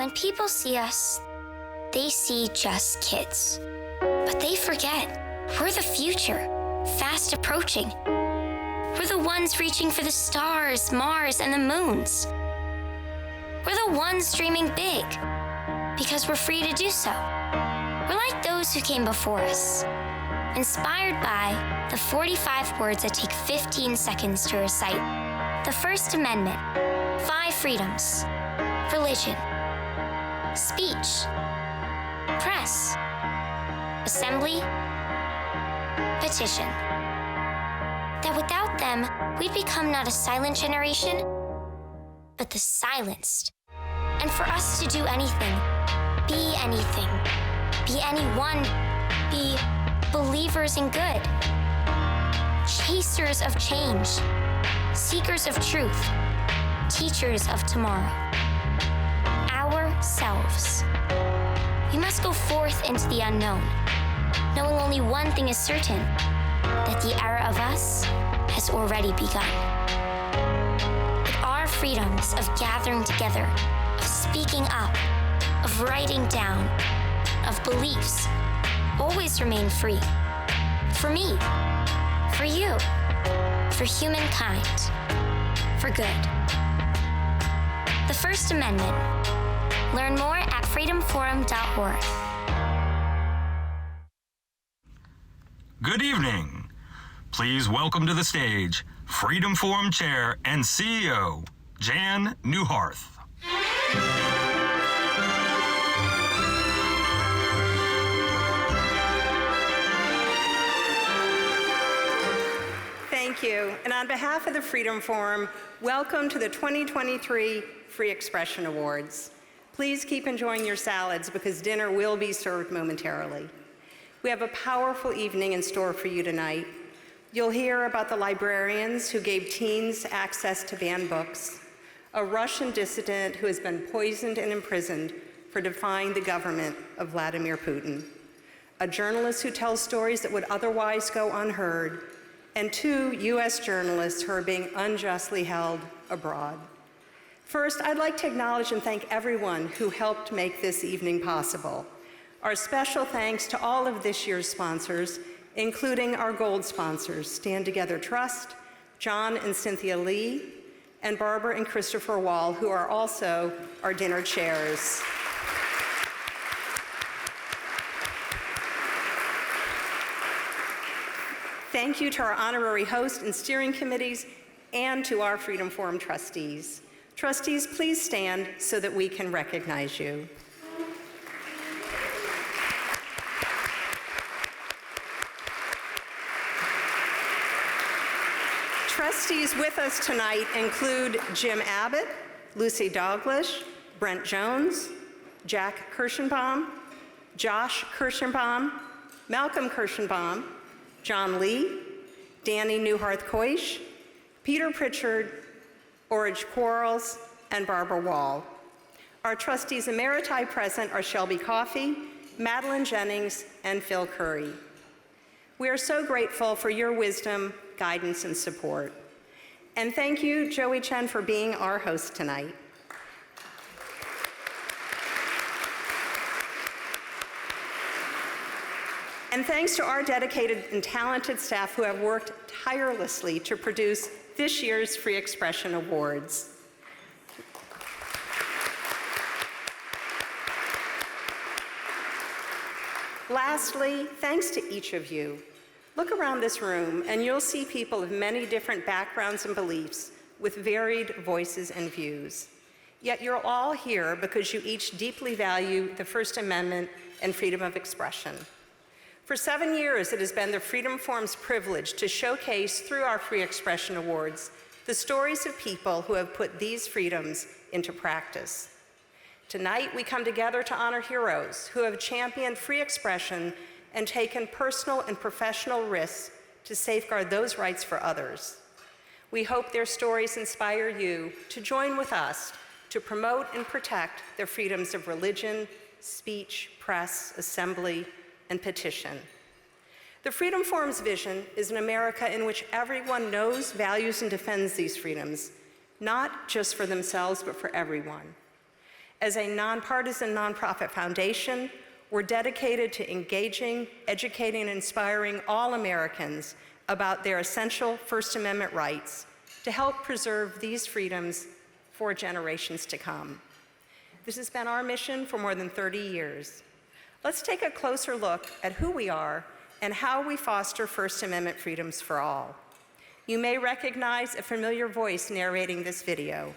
When people see us, they see just kids. But they forget we're the future, fast approaching. We're the ones reaching for the stars, Mars, and the moons. We're the ones dreaming big, because we're free to do so. We're like those who came before us, inspired by the 45 words that take 15 seconds to recite. The First Amendment, 5 freedoms, religion, speech, press, assembly, petition. That without them, we'd become not a silent generation, but the silenced. And for us to do anything, be anyone, be believers in good, chasers of change, seekers of truth, teachers of tomorrow, ourselves. We must go forth into the unknown, knowing only one thing is certain, that the era of us has already begun. That our freedoms of gathering together, of speaking up, of writing down, of beliefs, always remain free. For me, for you, for humankind, for good. The First Amendment. Learn more at freedomforum.org. Good evening. Please welcome to the stage Freedom Forum Chair and CEO, Jan Newharth. Thank you. And on behalf of the Freedom Forum, welcome to the 2023 Free Expression Awards. Please keep enjoying your salads because dinner will be served momentarily. We have a powerful evening in store for you tonight. You'll hear about the librarians who gave teens access to banned books, a Russian dissident who has been poisoned and imprisoned for defying the government of Vladimir Putin, a journalist who tells stories that would otherwise go unheard, and 2 U.S. journalists who are being unjustly held abroad. First, I'd like to acknowledge and thank everyone who helped make this evening possible. Our special thanks to all of this year's sponsors, including our gold sponsors, Stand Together Trust, John and Cynthia Lee, and Barbara and Christopher Wall, who are also our dinner chairs. Thank you to our honorary host and steering committees and to our Freedom Forum trustees. Trustees, please stand so that we can recognize you. Trustees with us tonight include Jim Abbott, Lucy Douglas, Brent Jones, Jack Kirschenbaum, Josh Kirschenbaum, Malcolm Kirschenbaum, John Lee, Danny Newharth-Koish, Peter Pritchard, Orage Quarles, and Barbara Wall. Our trustees emeriti present are Shelby Coffey, Madeline Jennings, and Phil Curry. We are so grateful for your wisdom, guidance, and support. And thank you, Joey Chen, for being our host tonight. And thanks to our dedicated and talented staff who have worked tirelessly to produce this year's Free Expression Awards. Lastly, thanks to each of you. Look around this room and you'll see people of many different backgrounds and beliefs with varied voices and views. Yet you're all here because you each deeply value the First Amendment and freedom of expression. For 7 years, it has been the Freedom Forum's privilege to showcase through our Free Expression Awards the stories of people who have put these freedoms into practice. Tonight, we come together to honor heroes who have championed free expression and taken personal and professional risks to safeguard those rights for others. We hope their stories inspire you to join with us to promote and protect the freedoms of religion, speech, press, assembly, and petition. The Freedom Forum's vision is an America in which everyone knows, values, and defends these freedoms, not just for themselves, but for everyone. As a nonpartisan nonprofit foundation, we're dedicated to engaging, educating, and inspiring all Americans about their essential First Amendment rights to help preserve these freedoms for generations to come. This has been our mission for more than 30 years. Let's take a closer look at who we are and how we foster First Amendment freedoms for all. You may recognize a familiar voice narrating this video,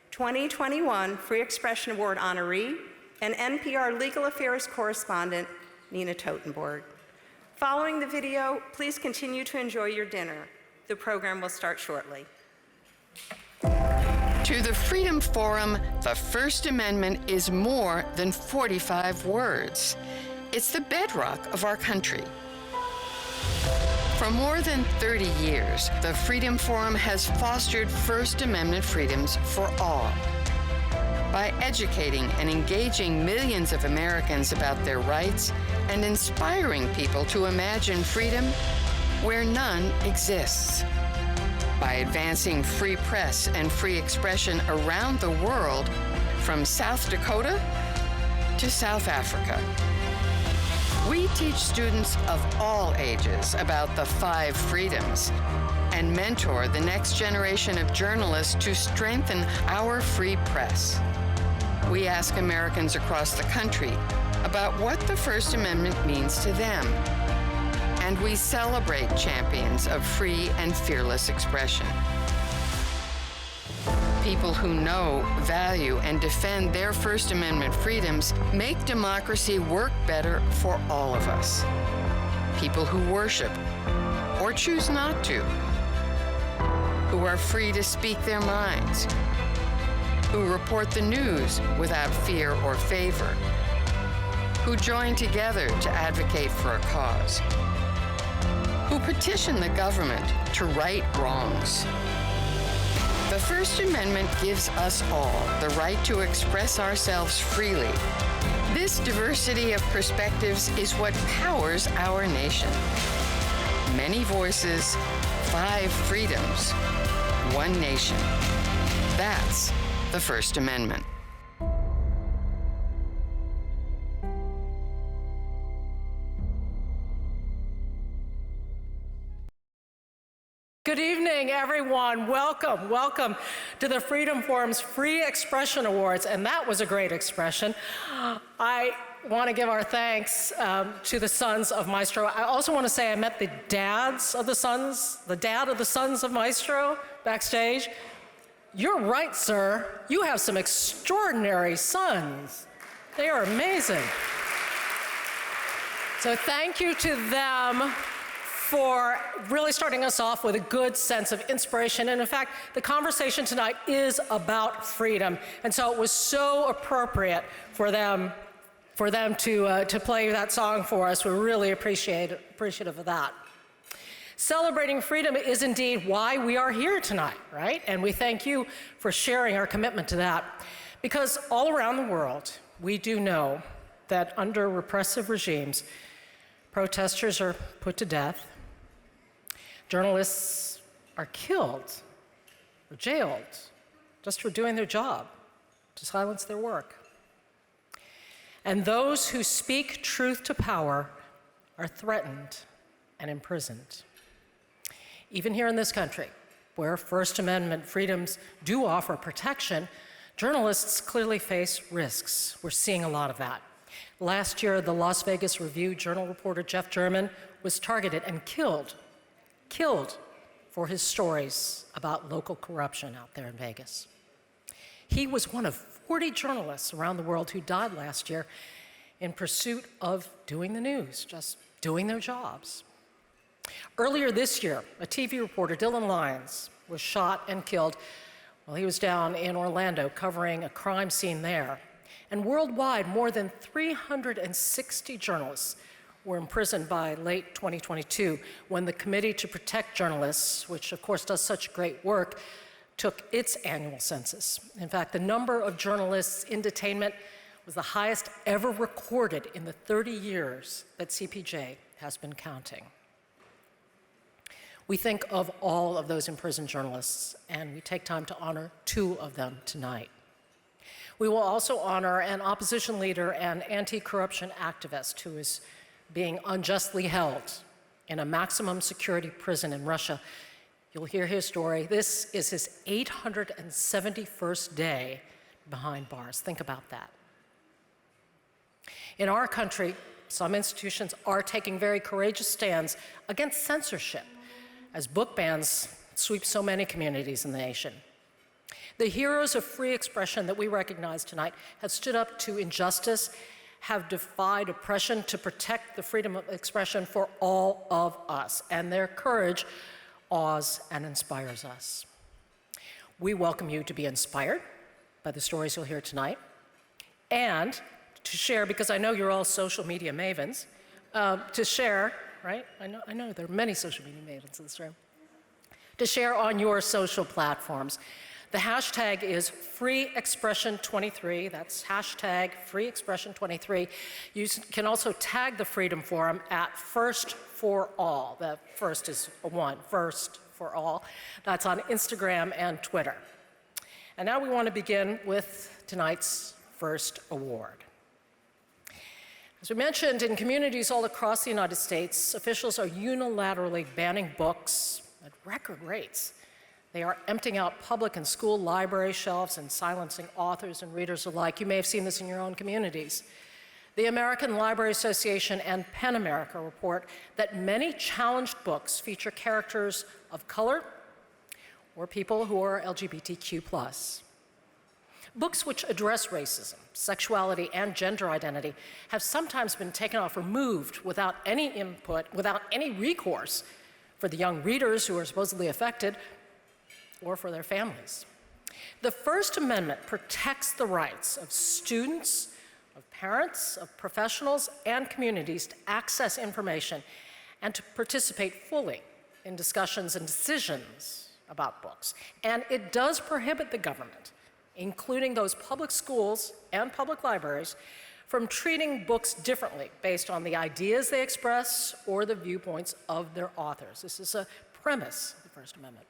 2021 Free Expression Award honoree and NPR Legal Affairs correspondent, Nina Totenborg. Following the video, please continue to enjoy your dinner. The program will start shortly. To the Freedom Forum, the First Amendment is more than 45 words. It's the bedrock of our country. For more than 30 years, the Freedom Forum has fostered First Amendment freedoms for all. By educating and engaging millions of Americans about their rights and inspiring people to imagine freedom where none exists. By advancing free press and free expression around the world, from South Dakota to South Africa. We teach students of all ages about the 5 freedoms and mentor the next generation of journalists to strengthen our free press. We ask Americans across the country about what the First Amendment means to them. And we celebrate champions of free and fearless expression. People who know, value, and defend their First Amendment freedoms make democracy work better for all of us. People who worship or choose not to, who are free to speak their minds, who report the news without fear or favor, who join together to advocate for a cause, who petition the government to right wrongs. The First Amendment gives us all the right to express ourselves freely. This diversity of perspectives is what powers our nation. Many voices, 5 freedoms, 1 nation. That's the First Amendment. Good evening, everyone. Welcome, welcome to the Freedom Forum's Free Expression Awards, and that was a great expression. I want to give our thanks to the sons of Maestro. I also want to say I met the dads of the sons, the dad of the sons of Maestro backstage. You're right, sir. You have some extraordinary sons. They are amazing. So thank you to them for really starting us off with a good sense of inspiration. And in fact, the conversation tonight is about freedom. And so it was so appropriate for them to play that song for us. We're really appreciative of that. Celebrating freedom is indeed why we are here tonight, right? And we thank you for sharing our commitment to that. Because all around the world, we do know that under repressive regimes, protesters are put to death, journalists are killed or jailed just for doing their job, to silence their work. And those who speak truth to power are threatened and imprisoned. Even here in this country, where First Amendment freedoms do offer protection, journalists clearly face risks. We're seeing a lot of that. Last year, the Las Vegas Review-Journal reporter Jeff German was targeted and killed for his stories about local corruption out there in Vegas. He was one of 40 journalists around the world who died last year in pursuit of doing the news, just doing their jobs. Earlier this year, a TV reporter, Dylan Lyons, was shot and killed while he was down in Orlando covering a crime scene there. And worldwide, more than 360 journalists were imprisoned by late 2022 when the Committee to Protect Journalists, which of course does such great work, took its annual census. In fact, the number of journalists in detainment was the highest ever recorded in the 30 years that CPJ has been counting. We think of all of those imprisoned journalists, and we take time to honor 2 of them tonight. We will also honor an opposition leader and anti-corruption activist who is being unjustly held in a maximum security prison in Russia. You'll hear his story. This is his 871st day behind bars. Think about that. In our country, some institutions are taking very courageous stands against censorship as book bans sweep so many communities in the nation. The heroes of free expression that we recognize tonight have stood up to injustice, have defied oppression to protect the freedom of expression for all of us, and their courage awes and inspires us. We welcome you to be inspired by the stories you'll hear tonight, and to share, because I know you're all social media mavens, to share, right? I know there are many social media mavens in this room. To share on your social platforms. The hashtag is FreeExpression23. That's hashtag FreeExpression23. You can also tag the Freedom Forum at First for All. The first is a one, First for All. That's on Instagram and Twitter. And now we want to begin with tonight's first award. As we mentioned, in communities all across the United States, officials are unilaterally banning books at record rates. They are emptying out public and school library shelves and silencing authors and readers alike. You may have seen this in your own communities. The American Library Association and PEN America report that many challenged books feature characters of color or people who are LGBTQ+. Books which address racism, sexuality, and gender identity have sometimes been taken off, removed without any input, without any recourse for the young readers who are supposedly affected or for their families. The First Amendment protects the rights of students, of parents, of professionals, and communities to access information and to participate fully in discussions and decisions about books. And it does prohibit the government, including those public schools and public libraries, from treating books differently based on the ideas they express or the viewpoints of their authors. This is a premise of the First Amendment.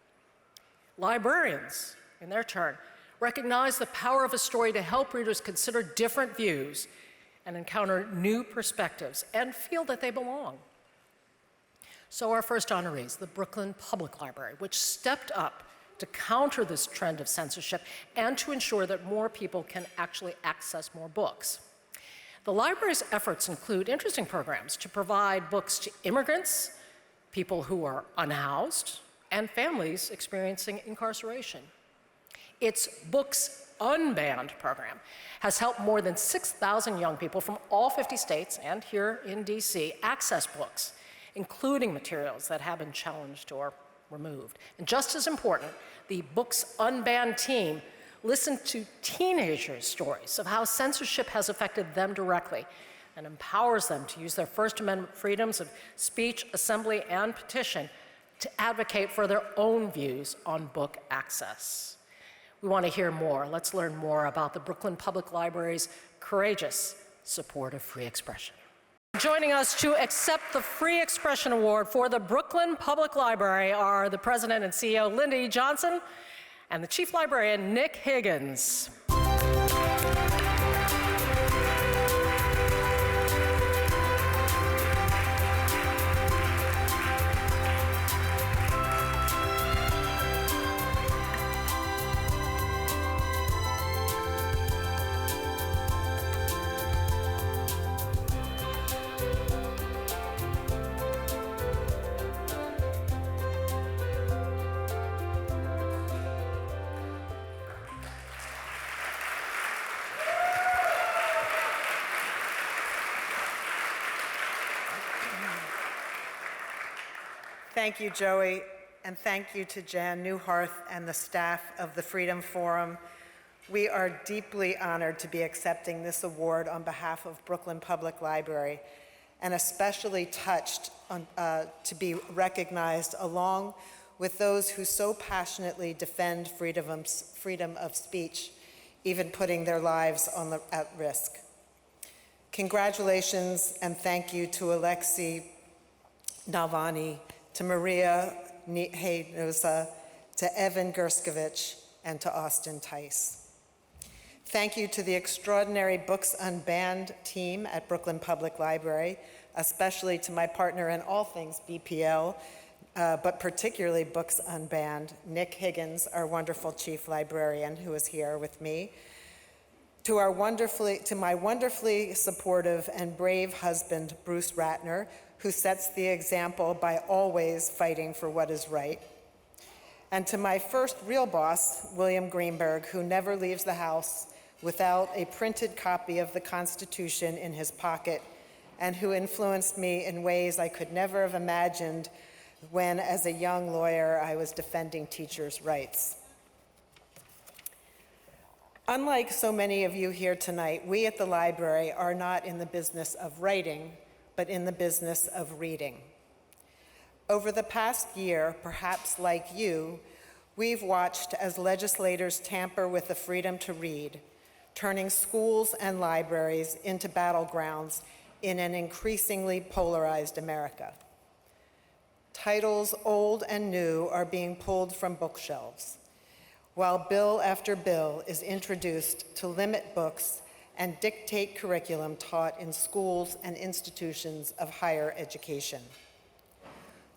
Librarians, in their turn, recognize the power of a story to help readers consider different views and encounter new perspectives and feel that they belong. So our first honorees, the Brooklyn Public Library, which stepped up to counter this trend of censorship and to ensure that more people can actually access more books. The library's efforts include interesting programs to provide books to immigrants, people who are unhoused, and families experiencing incarceration. Its Books Unbanned program has helped more than 6,000 young people from all 50 states and here in DC access books, including materials that have been challenged or removed. And just as important, the Books Unbanned team listened to teenagers' stories of how censorship has affected them directly and empowers them to use their First Amendment freedoms of speech, assembly, and petition to advocate for their own views on book access. We want to hear more. Let's learn more about the Brooklyn Public Library's courageous support of free expression. Joining us to accept the Free Expression Award for the Brooklyn Public Library are the President and CEO, Linda E. Johnson, and the Chief Librarian, Nick Higgins. Thank you, Joey, and thank you to Jan Newharth and the staff of the Freedom Forum. We are deeply honored to be accepting this award on behalf of Brooklyn Public Library, and especially touched to be recognized along with those who so passionately defend freedom of speech, even putting their lives at risk. Congratulations and thank you to Alexei Navalny, to Maria Haynosa, to Evan Gerskovich, and to Austin Tice. Thank you to the extraordinary Books Unbanned team at Brooklyn Public Library, especially to my partner in all things BPL, but particularly Books Unbanned, Nick Higgins, our wonderful chief librarian who is here with me. To my wonderfully supportive and brave husband, Bruce Ratner, who sets the example by always fighting for what is right. And to my first real boss, William Greenberg, who never leaves the house without a printed copy of the Constitution in his pocket, and who influenced me in ways I could never have imagined when, as a young lawyer, I was defending teachers' rights. Unlike so many of you here tonight, we at the library are not in the business of writing, but in the business of reading. Over the past year, perhaps like you, we've watched as legislators tamper with the freedom to read, turning schools and libraries into battlegrounds in an increasingly polarized America. Titles old and new are being pulled from bookshelves, while bill after bill is introduced to limit books and dictate curriculum taught in schools and institutions of higher education.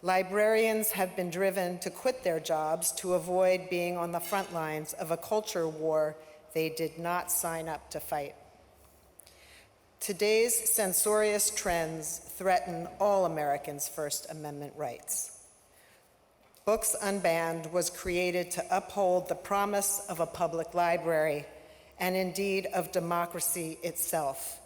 Librarians have been driven to quit their jobs to avoid being on the front lines of a culture war they did not sign up to fight. Today's censorious trends threaten all Americans' First Amendment rights. Books Unbanned was created to uphold the promise of a public library and indeed of democracy itself,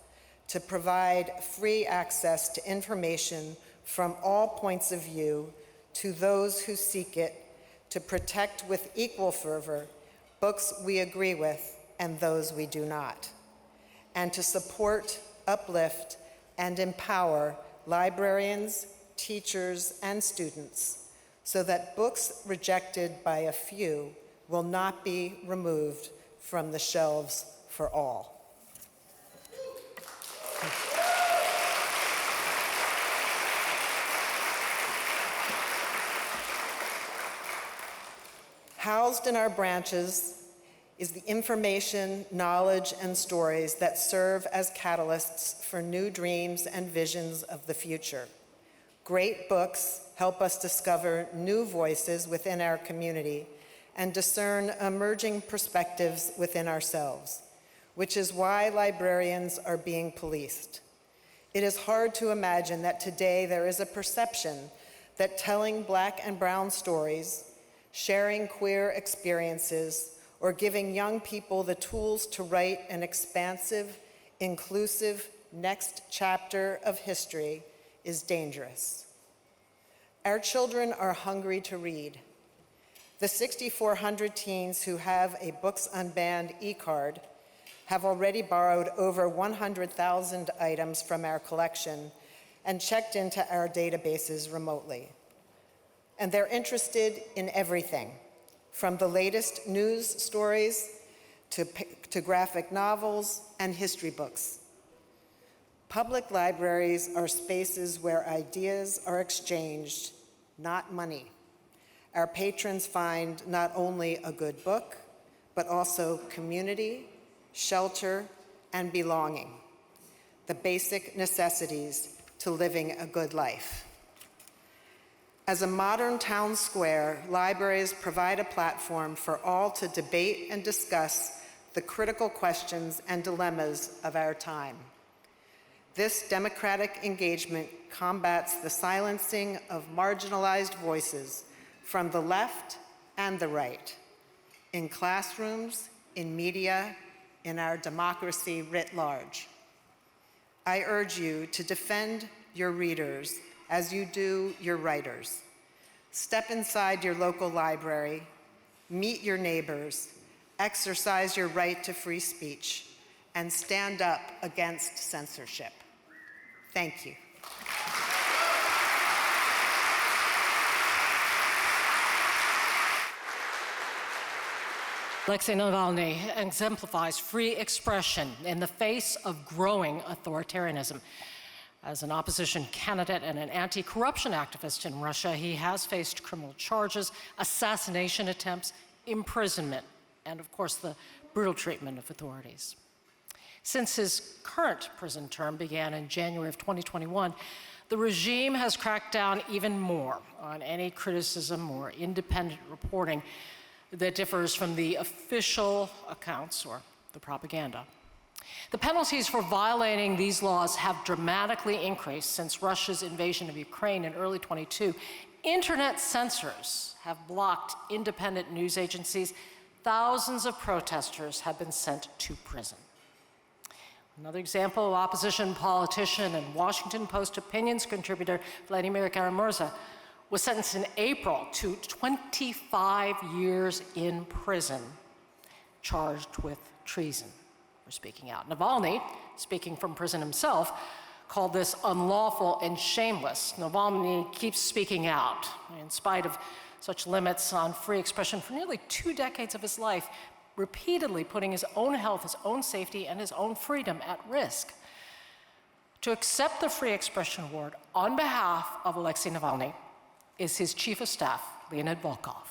to provide free access to information from all points of view to those who seek it, to protect with equal fervor books we agree with and those we do not, and to support, uplift, and empower librarians, teachers, and students so that books rejected by a few will not be removed from the shelves for all. Housed in our branches is the information, knowledge, and stories that serve as catalysts for new dreams and visions of the future. Great books help us discover new voices within our community and discern emerging perspectives within ourselves, which is why librarians are being policed. It is hard to imagine that today there is a perception that telling Black and brown stories, sharing queer experiences, or giving young people the tools to write an expansive, inclusive next chapter of history is dangerous. Our children are hungry to read. The 6,400 teens who have a Books Unbanned e-card have already borrowed over 100,000 items from our collection and checked into our databases remotely. And they're interested in everything, from the latest news stories to graphic novels and history books. Public libraries are spaces where ideas are exchanged, not money. Our patrons find not only a good book, but also community, shelter, and belonging, the basic necessities to living a good life. As a modern town square, libraries provide a platform for all to debate and discuss the critical questions and dilemmas of our time. This democratic engagement combats the silencing of marginalized voices from the left and the right, in classrooms, in media, in our democracy writ large. I urge you to defend your readers as you do your writers. Step inside your local library, meet your neighbors, exercise your right to free speech, and stand up against censorship. Thank you. Alexei Navalny exemplifies free expression in the face of growing authoritarianism. As an opposition candidate and an anti-corruption activist in Russia, he has faced criminal charges, assassination attempts, imprisonment, and of course the brutal treatment of authorities. Since his current prison term began in January of 2021, the regime has cracked down even more on any criticism or independent reporting that differs from the official accounts or the propaganda. The penalties for violating these laws have dramatically increased since Russia's invasion of Ukraine in early 22. Internet censors have blocked independent news agencies. Thousands of protesters have been sent to prison. Another example, opposition politician and Washington Post opinions contributor Vladimir Kara-Murza was sentenced in April to 25 years in prison, charged with treason for speaking out. Navalny, speaking from prison himself, called this unlawful and shameless. Navalny keeps speaking out in spite of such limits on free expression for nearly 2 decades of his life, repeatedly putting his own health, his own safety, and his own freedom at risk. To accept the Free Expression Award on behalf of Alexei Navalny is his Chief of Staff, Leonid Volkov.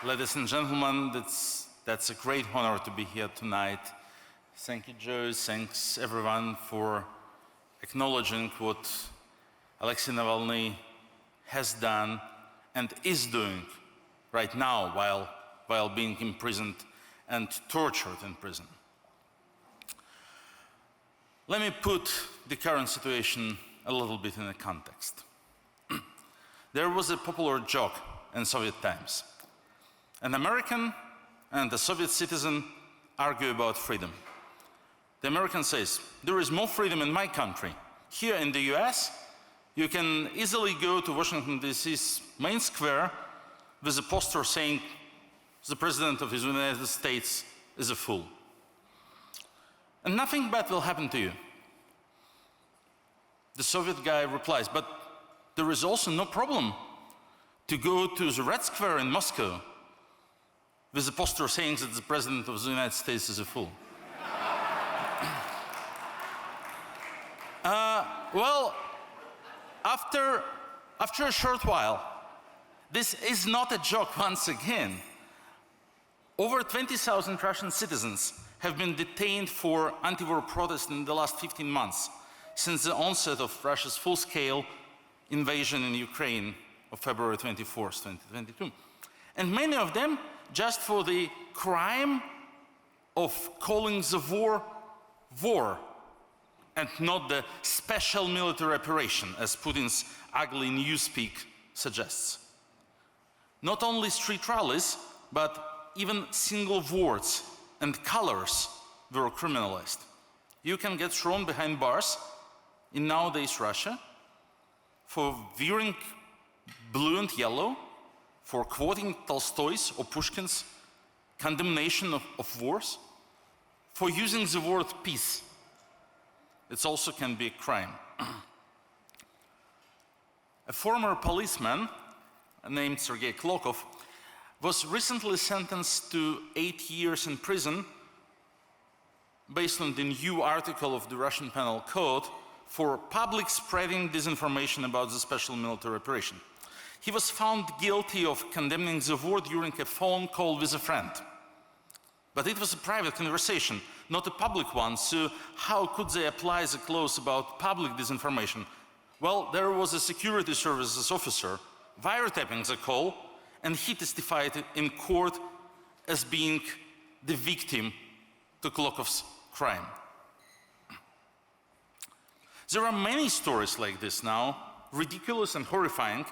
Ladies and gentlemen, that's a great honor to be here tonight. Thank you, Joe. Thanks, everyone, for acknowledging what Alexei Navalny has done and is doing right now while being imprisoned and tortured in prison. Let me put the current situation a little bit in a context. There was a popular joke in Soviet times. An American and a Soviet citizen argue about freedom. The American says, there is more freedom in my country. Here in the US, you can easily go to Washington, D.C.'s main square with a poster saying, the President of the United States is a fool. And nothing bad will happen to you. The Soviet guy replies, but there is also no problem to go to the Red Square in Moscow with a poster saying that the President of the United States is a fool. Well, after a short while, this is not a joke once again. Over 20,000 Russian citizens have been detained for anti-war protests in the last 15 months, since the onset of Russia's full-scale invasion in Ukraine of February 24th, 2022. And many of them just for the crime of calling the war, war, and not the special military operation, as Putin's ugly newspeak suggests. Not only street rallies, but even single words and colors were criminalized. You can get thrown behind bars in nowadays Russia for wearing blue and yellow, for quoting Tolstoy's or Pushkin's condemnation of wars, for using the word peace. It also can be a crime. A former policeman named Sergei Klokov was recently sentenced to 8 years in prison based on the new article of the Russian Penal Code for public spreading disinformation about the special military operation. He was found guilty of condemning the war during a phone call with a friend. But it was a private conversation, not a public one, so how could they apply the clause about public disinformation? Well, there was a security services officer wiretapping the call, and he testified in court as being the victim to Klokov's crime. There are many stories like this now, ridiculous and horrifying,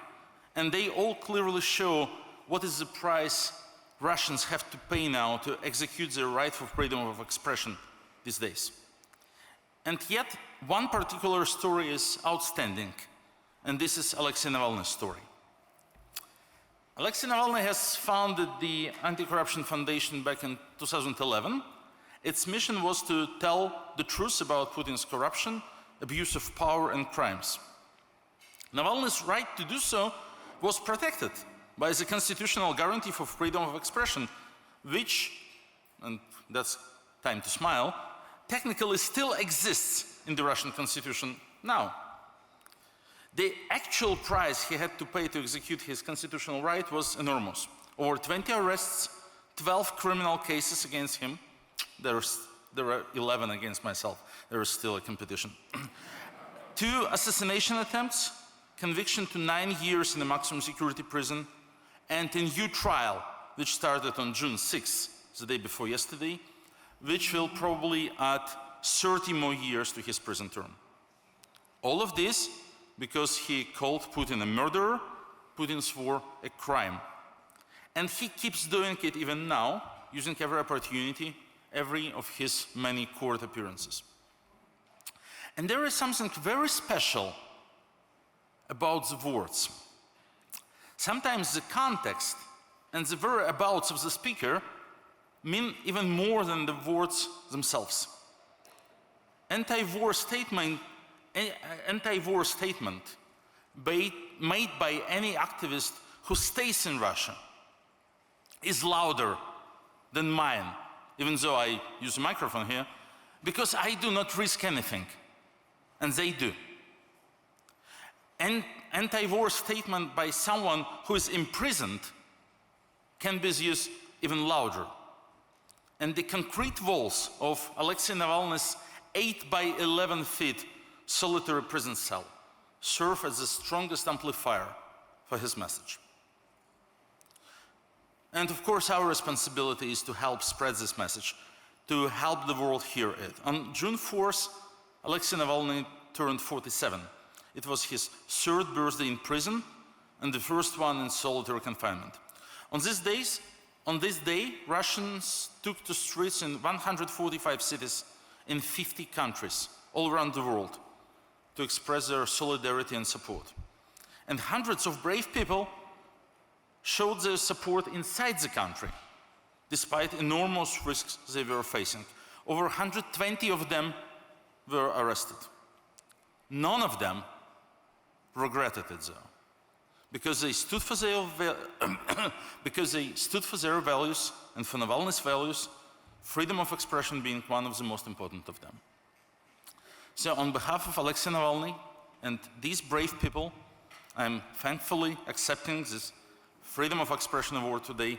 and they all clearly show what is the price Russians have to pay now to execute their right for freedom of expression these days. And yet, one particular story is outstanding, and this is Alexei Navalny's story. Alexei Navalny has founded the Anti-Corruption Foundation back in 2011. Its mission was to tell the truth about Putin's corruption, abuse of power, and crimes. Navalny's right to do so was protected by the constitutional guarantee for freedom of expression, which, and that's time to smile, technically still exists in the Russian constitution now. The actual price he had to pay to execute his constitutional right was enormous. Over 20 arrests, 12 criminal cases against him. There are 11 against myself. There is still a competition. 2 assassination attempts, conviction to 9 years in a maximum security prison, and a new trial, which started on June 6th, the day before yesterday, which will probably add 30 more years to his prison term. All of this because he called Putin a murderer, Putin's war a crime. And he keeps doing it even now, using every opportunity, every of his many court appearances. And there is something very special about the words. Sometimes the context and the whereabouts of the speaker mean even more than the words themselves. Anti-war statement made by any activist who stays in Russia is louder than mine, even though I use a microphone here, because I do not risk anything, and they do. An anti-war statement by someone who is imprisoned can be used even louder. And the concrete walls of Alexei Navalny's 8 by 11 feet solitary prison cell serve as the strongest amplifier for his message. And of course, our responsibility is to help spread this message, to help the world hear it. On June 4th, Alexei Navalny turned 47. It was his 3rd birthday in prison and the first one in solitary confinement. On this day, Russians took to streets in 145 cities in 50 countries all around the world to express their solidarity and support. And hundreds of brave people showed their support inside the country, despite enormous risks they were facing. Over 120 of them were arrested. None of them regretted it, though, because they stood for their values, and for Navalny's values, freedom of expression being one of the most important of them. So on behalf of Alexei Navalny and these brave people, I'm thankfully accepting this Freedom of Expression Award today.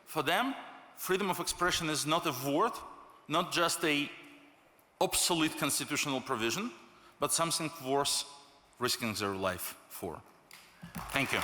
For them, freedom of expression is not a word, not just an obsolete constitutional provision, but something worth risking their life for. Thank you.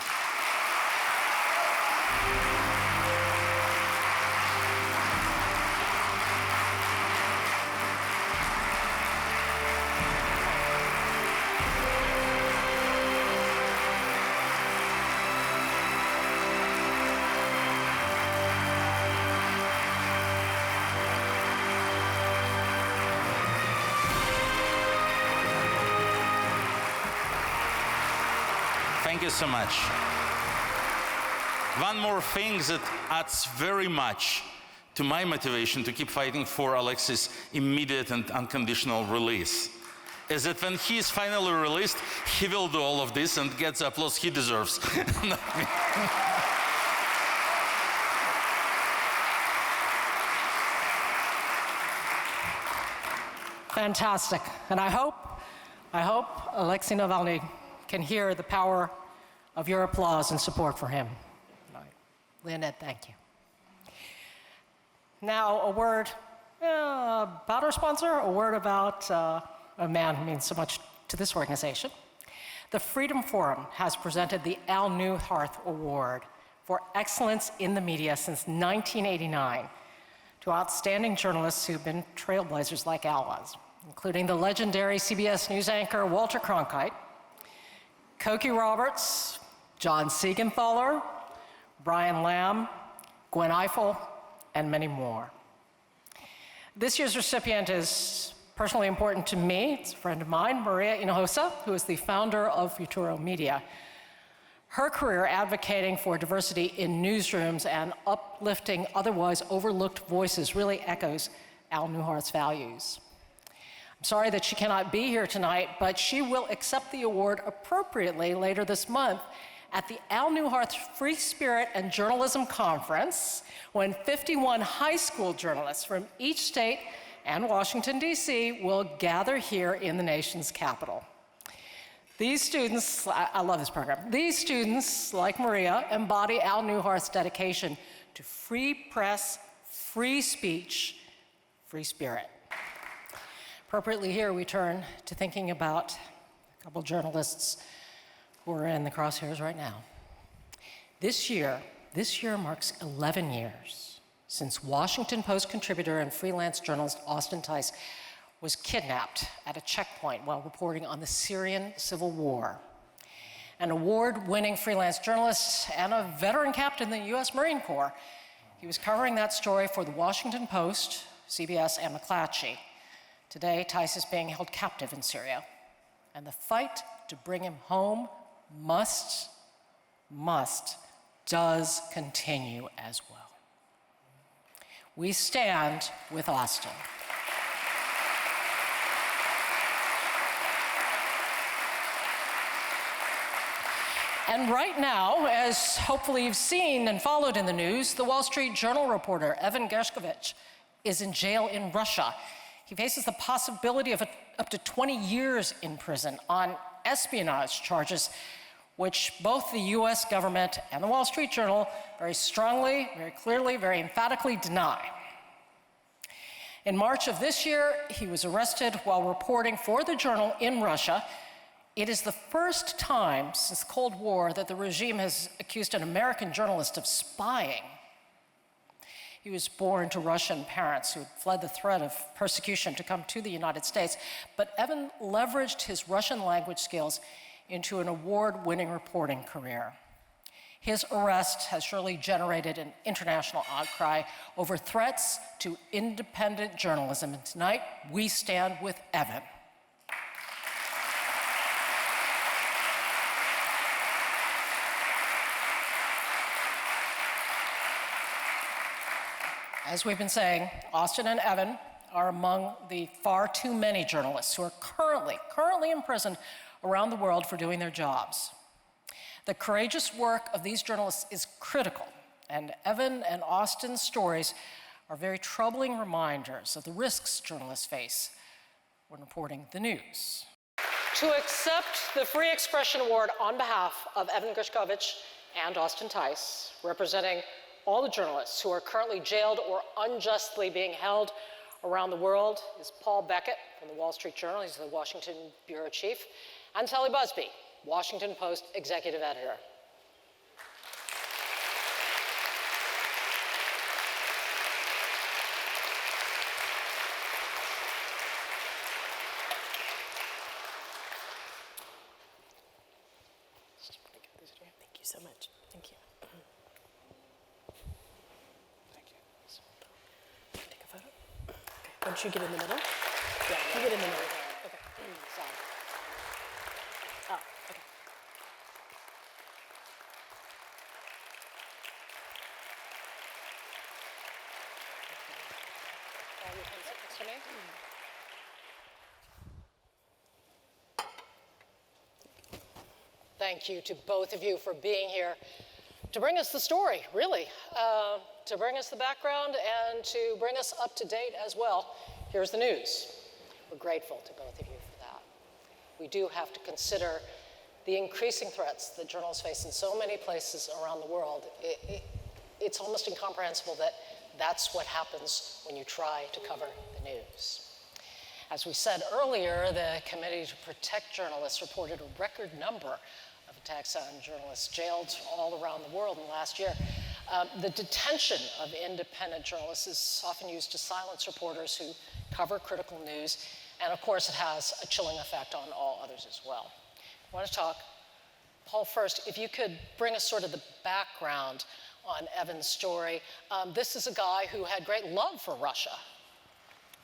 Thank you so much. One more thing that adds very much to my motivation to keep fighting for Alexei's immediate and unconditional release is that when he is finally released, he will do all of this and get the applause he deserves. Fantastic. And I hope Alexei Navalny can hear the power of your applause and support for him. Leonette, thank you. Now, a word about our sponsor, a word about a man who means so much to this organization. The Freedom Forum has presented the Al Neuharth Award for Excellence in the Media since 1989 to outstanding journalists who've been trailblazers like Al was, including the legendary CBS News anchor Walter Cronkite, Cokie Roberts, John Siegenthaler, Brian Lamb, Gwen Ifill, and many more. This year's recipient is Personally important to me, it's a friend of mine, Maria Hinojosa, who is the founder of Futuro Media. Her career advocating for diversity in newsrooms and uplifting otherwise overlooked voices really echoes Al Neuharth's values. I'm sorry that she cannot be here tonight, but she will accept the award appropriately later this month at the Al Neuharth Free Spirit and Journalism Conference, when 51 high school journalists from each state and Washington, D.C. will gather here in the nation's capital. These students, I love this program, these students, like Maria, embody Al Neuharth's dedication to free press, free speech, free spirit. Appropriately here, we turn to thinking about a couple journalists who are in the crosshairs right now. This year marks 11 years since Washington Post contributor and freelance journalist Austin Tice was kidnapped at a checkpoint while reporting on the Syrian civil war. An award-winning freelance journalist and a veteran captain in the U.S. Marine Corps, he was covering that story for the Washington Post, CBS, and McClatchy. Today, Tice is being held captive in Syria, and the fight to bring him home does continue as well. We stand with Austin. And right now, as hopefully you've seen and followed in the news, the Wall Street Journal reporter Evan Gershkovich is in jail in Russia. He faces the possibility of up to 20 years in prison on espionage charges, which both the US government and the Wall Street Journal very strongly, very clearly, very emphatically deny. In March of this year, he was arrested while reporting for the Journal in Russia. It is the first time since the Cold War that the regime has accused an American journalist of spying. He was born to Russian parents who fled the threat of persecution to come to the United States, but Evan leveraged his Russian language skills into an award-winning reporting career. His arrest has surely generated an international outcry over threats to independent journalism, and tonight we stand with Evan. As we've been saying, Austin and Evan are among the far too many journalists who are currently imprisoned around the world for doing their jobs. The courageous work of these journalists is critical, and Evan and Austin's stories are very troubling reminders of the risks journalists face when reporting the news. To accept the Free Expression Award on behalf of Evan Gershkovich and Austin Tice, representing all the journalists who are currently jailed or unjustly being held around the world, is Paul Beckett from the Wall Street Journal. He's the Washington bureau chief, and Sally Busby, Washington Post executive editor. Thank you so much. Thank you. Thank you. Take a photo. Okay. Don't you get in the middle? Yeah, you get in the middle. Okay. Oh, okay. Thank you to both of you for being here to bring us the story, really, to bring us the background and to bring us up to date as well. Here's the news. We're grateful to both of you for that. We do have to consider the increasing threats that journalists face in so many places around the world. It's almost incomprehensible that that's what happens when you try to cover the news. As we said earlier, the Committee to Protect Journalists reported a record number of attacks on journalists jailed all around the world in the last year. The detention of independent journalists is often used to silence reporters who cover critical news, and of course it has a chilling effect on all others as well. I want to talk, Paul, first, if you could bring us sort of the background on Evan's story. This is a guy who had great love for Russia.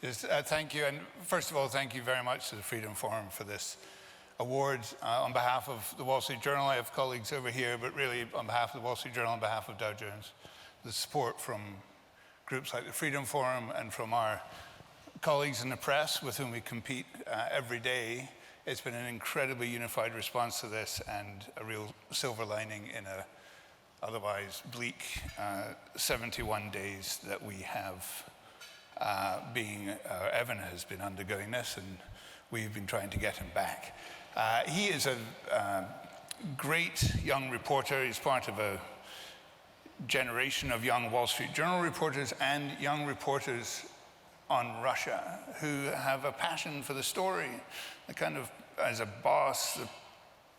Yes, thank you. And first of all, thank you very much to the Freedom Forum for this award. On behalf of the Wall Street Journal, I have colleagues over here, but really on behalf of the Wall Street Journal, on behalf of Dow Jones, the support from groups like the Freedom Forum and from our colleagues in the press with whom we compete every day, it's been an incredibly unified response to this and a real silver lining in a otherwise bleak 71 days that we have Evan has been undergoing this, and we've been trying to get him back. He is a great young reporter. He's part of a generation of young Wall Street Journal reporters and young reporters on Russia who have a passion for the story, the kind of, as a boss, the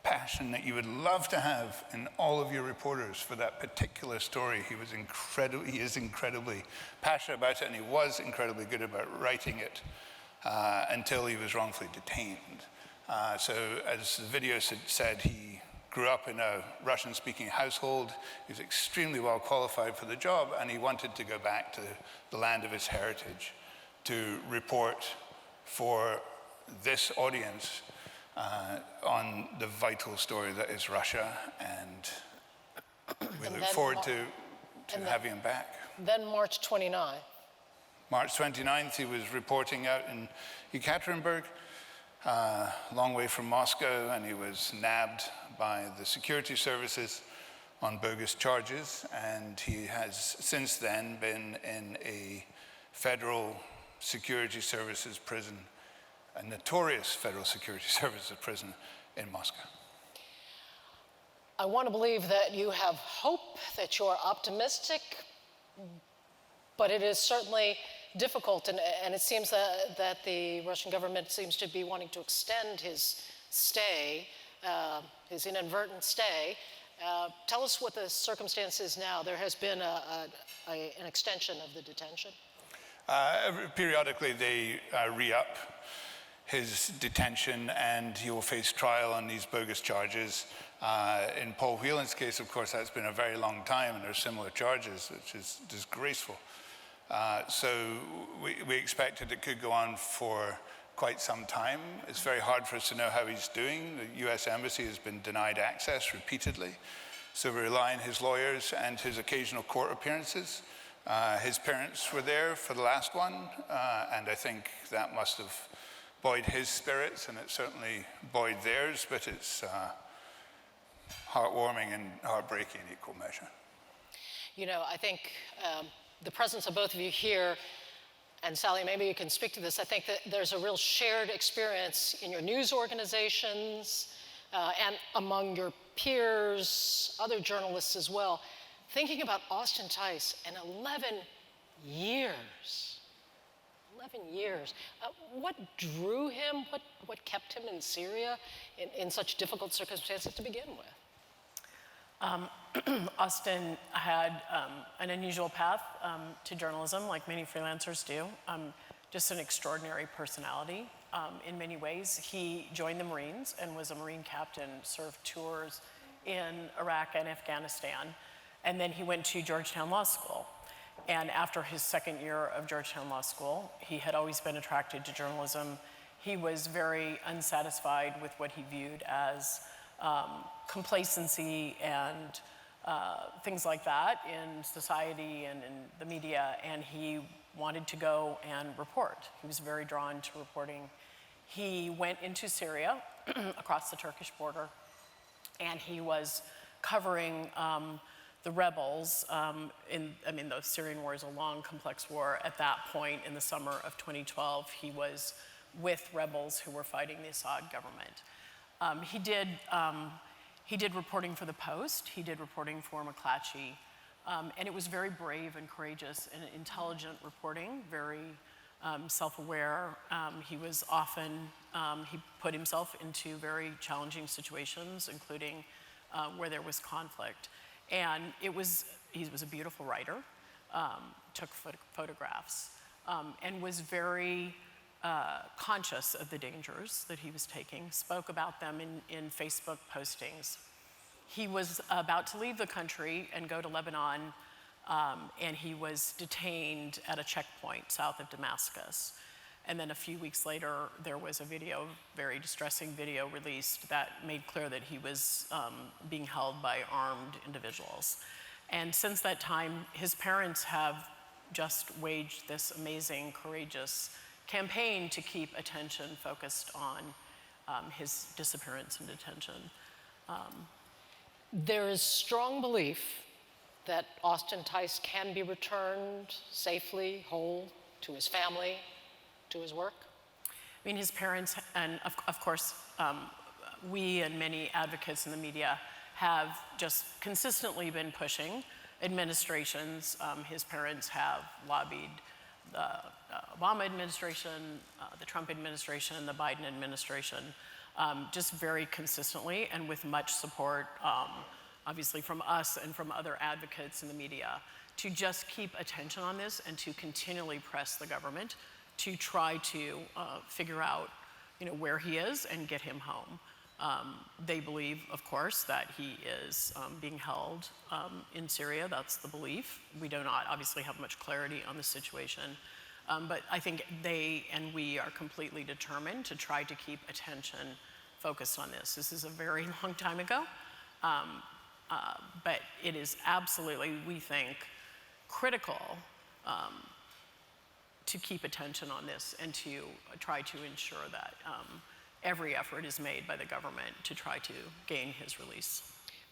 passion that you would love to have in all of your reporters for that particular story. He is incredibly passionate about it, and he was incredibly good about writing it until he was wrongfully detained. So as the video said, he grew up in a Russian-speaking household. He was extremely well qualified for the job, and he wanted to go back to the land of his heritage to report for this audience on the vital story that is Russia, and we look forward to having him back. Then March 29. March 29th, he was reporting out in Yekaterinburg, a long way from Moscow, and he was nabbed by the security services on bogus charges, and he has since then been in a federal security services prison, a notorious federal security services prison in Moscow. I want to believe that you have hope, that you're optimistic, but it is certainly difficult, and it seems that the Russian government seems to be wanting to extend his stay, his inadvertent stay. Tell us what the circumstance is now. There has been an extension of the detention. Periodically, they re-up his detention, and he will face trial on these bogus charges. In Paul Whelan's case, of course, that's been a very long time, and there's similar charges, which is disgraceful. So we expected it could go on for quite some time. It's very hard for us to know how he's doing. The US Embassy has been denied access repeatedly. So we rely on his lawyers and his occasional court appearances. His parents were there for the last one, and I think that must have buoyed his spirits, and it certainly buoyed theirs, but it's heartwarming and heartbreaking in equal measure. You know, I think the presence of both of you here, and Sally, maybe you can speak to this, I think that there's a real shared experience in your news organizations and among your peers, other journalists as well, thinking about Austin Tice and 11 years. 11 years. What drew him? What kept him in Syria in such difficult circumstances to begin with? Austin had an unusual path to journalism, like many freelancers do. Just an extraordinary personality in many ways. He joined the Marines and was a Marine captain, served tours in Iraq and Afghanistan, and then he went to Georgetown Law School. And after his second year of Georgetown Law School, he had always been attracted to journalism. He was very unsatisfied with what he viewed as complacency and things like that in society and in the media, and he wanted to go and report. He was very drawn to reporting. He went into Syria across the Turkish border, and he was covering the rebels. The Syrian war is a long, complex war. At that point, in the summer of 2012, he was with rebels who were fighting the Assad government. He did reporting for The Post. He did reporting for McClatchy. And it was very brave and courageous and intelligent reporting, very self-aware. He was often, he put himself into very challenging situations, including where there was conflict. And he was a beautiful writer, took photographs, and was very conscious of the dangers that he was taking, spoke about them in Facebook postings. He was about to leave the country and go to Lebanon, and he was detained at a checkpoint south of Damascus. And then a few weeks later, there was a video, very distressing video released that made clear that he was being held by armed individuals. And since that time, his parents have just waged this amazing, courageous campaign to keep attention focused on his disappearance and detention. There is strong belief that Austin Tice can be returned safely, whole, to his family, to his work? I mean, his parents, and of course, we and many advocates in the media have just consistently been pushing administrations. His parents have lobbied the Obama administration, the Trump administration, the Biden administration, just very consistently and with much support, obviously from us and from other advocates in the media, to just keep attention on this and to continually press the government to try to figure out, where he is and get him home. They believe, of course, that he is being held in Syria. That's the belief. We do not obviously have much clarity on the situation. But I think they and we are completely determined to try to keep attention focused on this. This is a very long time ago, but it is absolutely, we think, critical to keep attention on this and to try to ensure that every effort is made by the government to try to gain his release.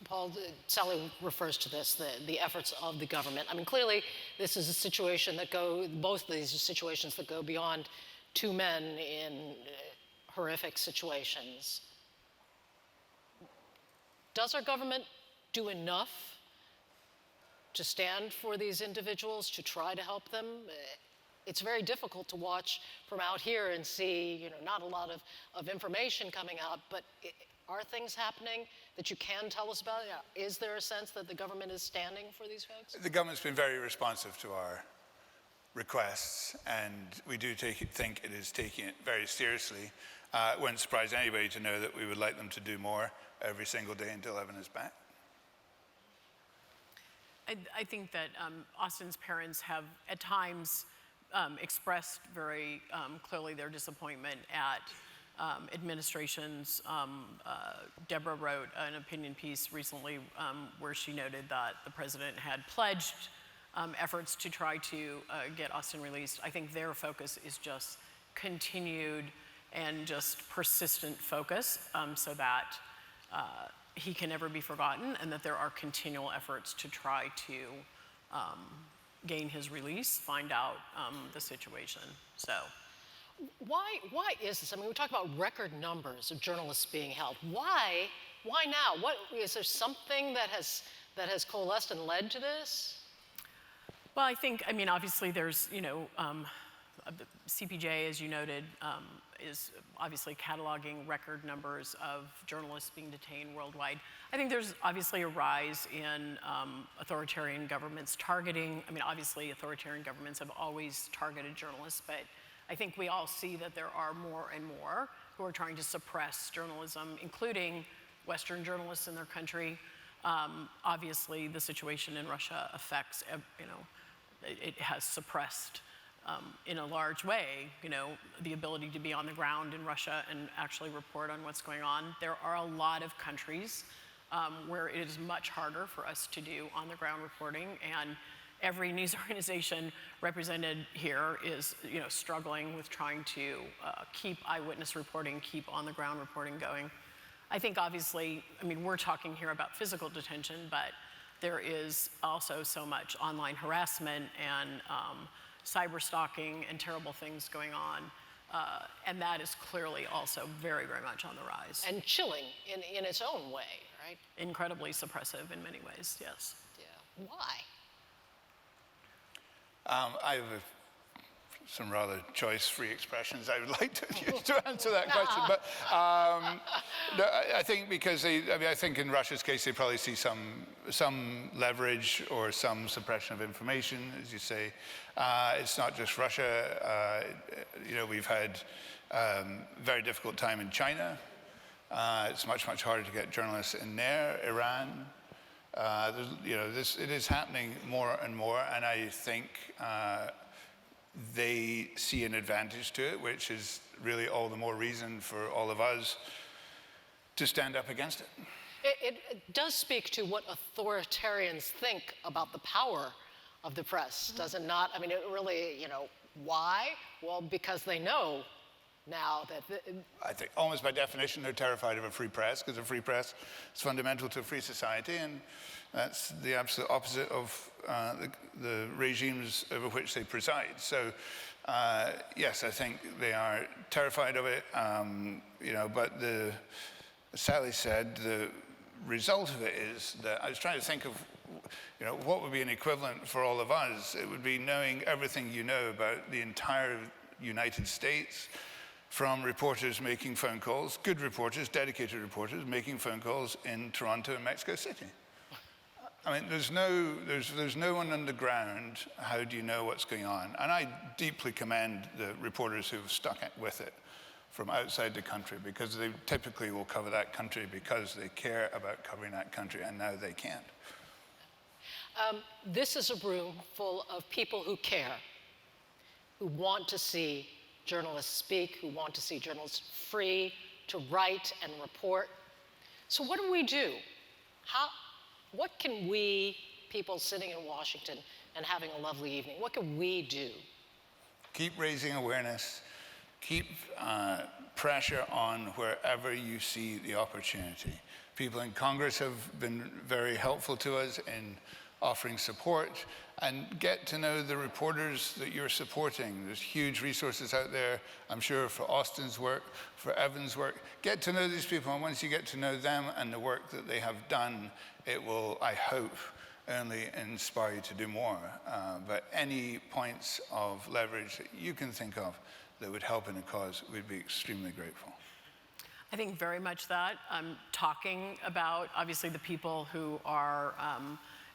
Paul, Sally refers to this, the efforts of the government. I mean, clearly, this is a situation that both of these are situations that go beyond two men in horrific situations. Does our government do enough to stand for these individuals, to try to help them? It's very difficult to watch from out here and see, not a lot of information coming out, but are things happening that you can tell us about? Is there a sense that the government is standing for these folks? The government's been very responsive to our requests, and we do think it is taking it very seriously. It wouldn't surprise anybody to know that we would like them to do more every single day until Evan is back. I think that Austin's parents have, at times, expressed very clearly their disappointment at administrations. Deborah wrote an opinion piece recently where she noted that the president had pledged efforts to try to get Austin released. I think their focus is just continued and just persistent focus so that he can never be forgotten and that there are continual efforts to try to gain his release, find out the situation. So, why is this? I mean, we talk about record numbers of journalists being held. Why now? What is there something that has coalesced and led to this? Well, I think, obviously there's, the CPJ, as you noted, is obviously cataloging record numbers of journalists being detained worldwide. I think there's obviously a rise in authoritarian governments targeting. Obviously authoritarian governments have always targeted journalists, but I think we all see that there are more and more who are trying to suppress journalism, including Western journalists in their country. Obviously, the situation in Russia affects, it has suppressed in a large way, the ability to be on the ground in Russia and actually report on what's going on. There are a lot of countries where it is much harder for us to do on-the-ground reporting, and every news organization represented here is, struggling with trying to keep eyewitness reporting, keep on-the-ground reporting going. I think obviously, we're talking here about physical detention, but there is also so much online harassment and cyber stalking and terrible things going on. And that is clearly also very, very much on the rise. And chilling in its own way, right? Incredibly suppressive in many ways, yes. Yeah. Why? I have some rather choice-free expressions I would like to use to answer that question. But no, I think because I think in Russia's case, they probably see some leverage or some suppression of information, as you say. It's not just Russia. We've had very difficult time in China. It's much, much harder to get journalists in there. Iran. It is happening more and more, and I think they see an advantage to it, which is really all the more reason for all of us to stand up against it. It does speak to what authoritarians think about the power of the press, does it not? I mean, it really, why? Well, because they know now that... I think almost by definition they're terrified of a free press, because a free press is fundamental to a free society, and that's the absolute opposite of the regimes over which they preside. So, yes, I think they are terrified of it, but as Sally said, the result of it is that I was trying to think of what would be an equivalent for all of us. It would be knowing everything you know about the entire United States, from reporters making phone calls, good reporters, dedicated reporters, making phone calls in Toronto and Mexico City. I mean, there's no one on the ground. How do you know what's going on? And I deeply commend the reporters who've stuck with it from outside the country, because they typically will cover that country because they care about covering that country, and now they can't. This is a room full of people who care, who want to see journalists speak, who want to see journalists free to write and report. So what do? What can we, people sitting in Washington and having a lovely evening, what can we do? Keep raising awareness. Keep pressure on wherever you see the opportunity. People in Congress have been very helpful to us in offering support, and get to know the reporters that you're supporting. There's huge resources out there, I'm sure, for Austin's work, for Evan's work. Get to know these people, and once you get to know them and the work that they have done, it will, I hope, only inspire you to do more. But any points of leverage that you can think of that would help in a cause, we'd be extremely grateful. I think very much that. Talking about, obviously, the people who are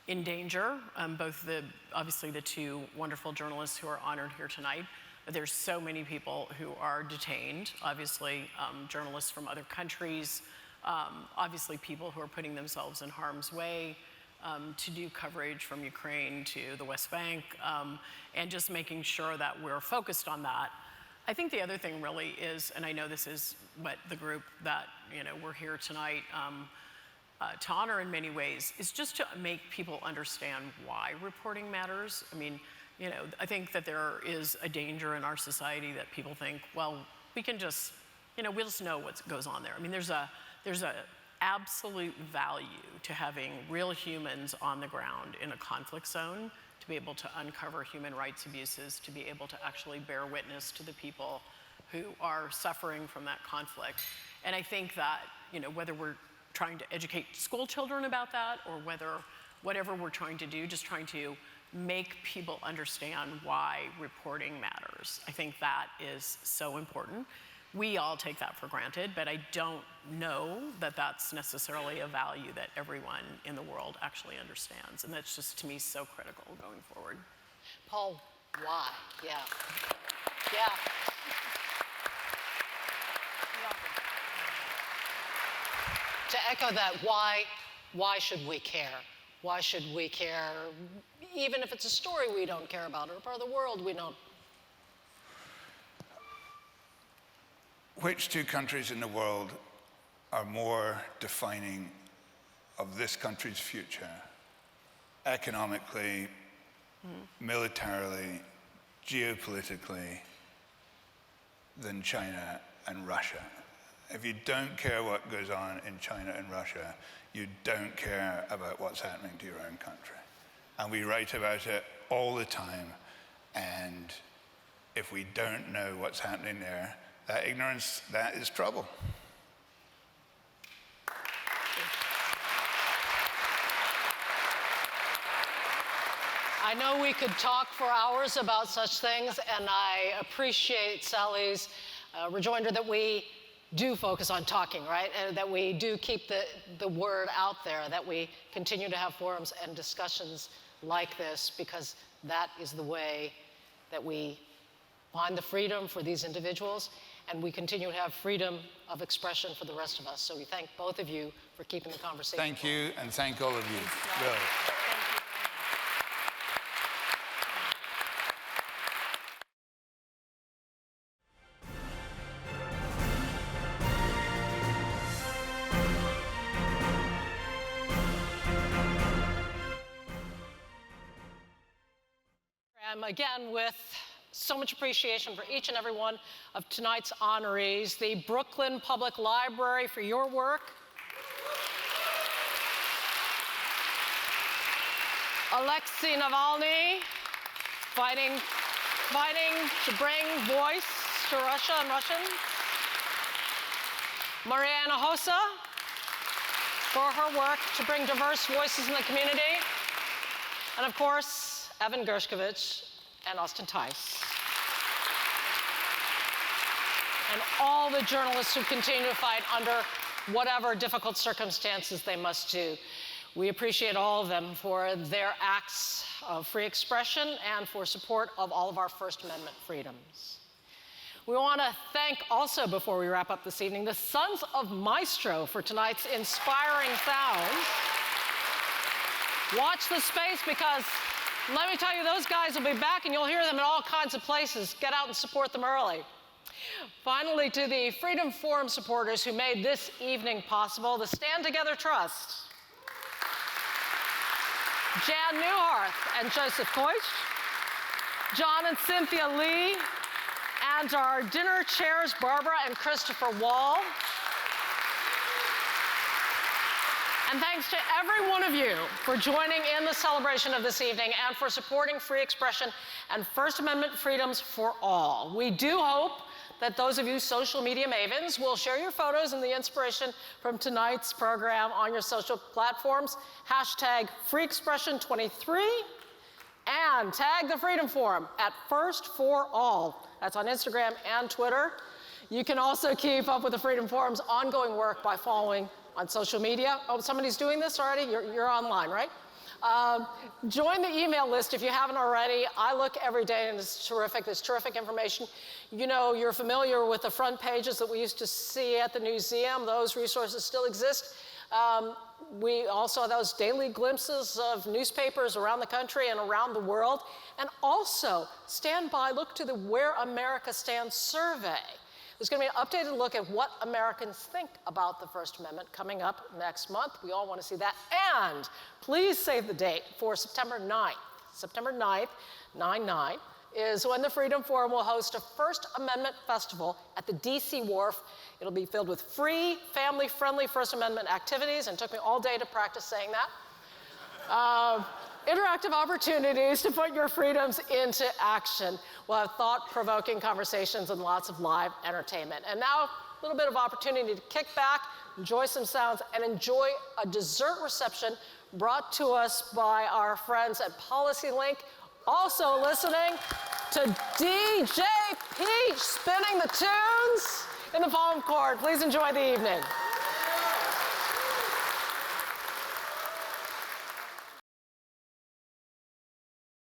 in danger, obviously the two wonderful journalists who are honored here tonight. There's so many people who are detained, obviously journalists from other countries, obviously people who are putting themselves in harm's way to do coverage from Ukraine to the West Bank, and just making sure that we're focused on that. I think the other thing really is, and I know this is what the group that we're here tonight to honor in many ways, is just to make people understand why reporting matters. I mean, I think that there is a danger in our society that people think, well, we can just, we'll just know what goes on there. I mean, there's a absolute value to having real humans on the ground in a conflict zone, to be able to uncover human rights abuses, to be able to actually bear witness to the people who are suffering from that conflict. And I think that, whether we're trying to educate school children about that, or whatever we're trying to do, just trying to make people understand why reporting matters. I think that is so important. We all take that for granted, but I don't know that that's necessarily a value that everyone in the world actually understands. And that's just, to me, so critical going forward. Paul, why? Yeah. To echo that, why should we care? Why should we care, even if it's a story we don't care about, or a part of the world we don't? Which two countries in the world are more defining of this country's future, economically, militarily, geopolitically, than China and Russia? If you don't care what goes on in China and Russia, you don't care about what's happening to your own country. And we write about it all the time, and if we don't know what's happening there, that ignorance, that is trouble. I know we could talk for hours about such things, and I appreciate Sally's rejoinder that we do focus on talking, right? And that we do keep the word out there, that we continue to have forums and discussions like this, because that is the way that we find the freedom for these individuals, and we continue to have freedom of expression for the rest of us. So we thank both of you for keeping the conversation Thank you, and thank all of you. Really. Freedom, again with so much appreciation for each and every one of tonight's honorees. The Brooklyn Public Library for your work. Alexei Navalny, fighting to bring voice to Russia and Russians. Mariana Hossa, for her work to bring diverse voices in the community. And of course, Evan Gershkovich and Austin Tice. And all the journalists who continue to fight under whatever difficult circumstances they must do. We appreciate all of them for their acts of free expression and for support of all of our First Amendment freedoms. We want to thank also, before we wrap up this evening, the Sons of Maestro for tonight's inspiring sounds. Watch the space, because let me tell you, those guys will be back and you'll hear them in all kinds of places. Get out and support them early. Finally, to the Freedom Forum supporters who made this evening possible, the Stand Together Trust. Jan Newharth and Joseph Koich, John and Cynthia Lee, and our dinner chairs, Barbara and Christopher Wall. And thanks to every one of you for joining in the celebration of this evening and for supporting free expression and First Amendment freedoms for all. We do hope that those of you social media mavens will share your photos and the inspiration from tonight's program on your social platforms. Hashtag FreeExpression23 and tag the Freedom Forum at First for All. That's on Instagram and Twitter. You can also keep up with the Freedom Forum's ongoing work by following on social media. Oh, somebody's doing this already? You're online, right? Join the email list if you haven't already. I look every day and it's terrific. There's terrific information. You know, you're familiar with the front pages that we used to see at the museum. Those resources still exist. We also have those daily glimpses of newspapers around the country and around the world. And also, stand by, look to the Where America Stands survey. There's going to be an updated look at what Americans think about the First Amendment coming up next month. We all want to see that. And please save the date for September 9th. September 9th, 9/9, is when the Freedom Forum will host a First Amendment festival at the D.C. Wharf. It'll be filled with free, family-friendly First Amendment activities, and it took me all day to practice saying that. Interactive opportunities to put your freedoms into action. We'll have thought-provoking conversations and lots of live entertainment. And now, a little bit of opportunity to kick back, enjoy some sounds, and enjoy a dessert reception brought to us by our friends at PolicyLink. Also listening to DJ Peach spinning the tunes in the Palm Court. Please enjoy the evening.